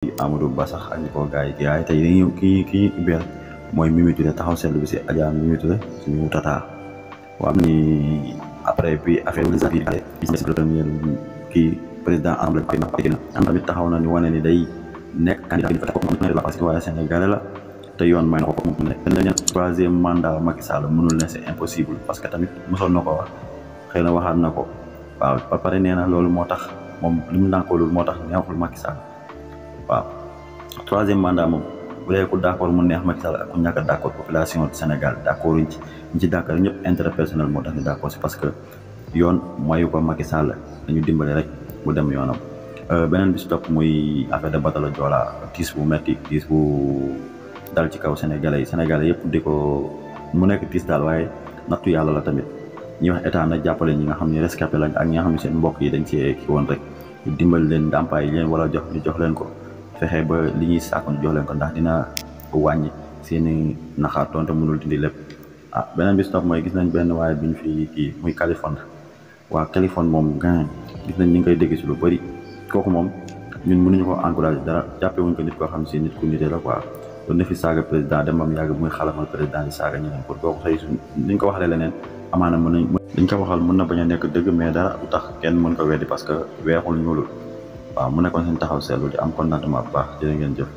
Amadou Ba sax ak ko gaay tey dañuy kii ubeel mooy Mimi Touré taxaw seetlu bi si Adja Mimi Touré suñu tata waa am ni après puis affaire législative gis premier kii président am tamit taxaw na ni wane ni day nekk candidat la parce que waaye Sénégalais la te yoon may na ko mu ne dañ troisième mandat Macky Sall mënul ne c'est impossible parce que tamit mosoon na ko wax xëy na waxaat na ko waaw ba pare nee na loolu moo tax moom li mu nànkoo loolu moo tax neexul Macky Sall waaw troisième mandat moom bu dee ku d'accord mu neex Macky Sall ak ku ñàkk a d'accord population du Sénégal d'accord ñu ci d'accord ñëpp intérêt personnel moo tax ñu d'accord si parce que yoon mayu ko Macky Sall dañu dimbali rek bu dem yoonam. Beneen bi si topp muy affaire de batalo Joola tiis bu metti tiis bu dal ci kaw sénégalais yëpp di ko mu nekk tiis daal waaye nattu yàlla la tamit ñuy wax état na jàppale ñi nga xam ne rescapé lañ ak ñi nga xam ne seen mbokk yi dañ ci ki woon rek ñu dimbali leen ndàmpaay yi leen wala jox ñu jox leen ko fexe ba li ñuy sàkku ñu jox leen ko ndax dina wàññi seeni naxaar tonte mënul dindi lépp. Beneen bi si topp mooy gis nañ benn waaye bi ñu fi kii muy Kaliphone waa Kaliphone moom gan gis nañ ñu ngi koy dégg si lu bëri kooku moom ñun mënuñu ko encouragé dara jàppee wuñ ko nit koo xam si nit ku nitee la quoi doon na fi saaga président dem bam yàgg muy xalamal président di saaga ñeneen pour kooku xëy suñ liñ ko waxalee leneen amaana liñ ko waxal mën na bañ a nekk dëgg mais dara du tax kenn mën ko weddi parce que weexul ñuulul waaw mu nekkoon seen taxaw seetlu di am contentement bu baax jërë ngeen jëf.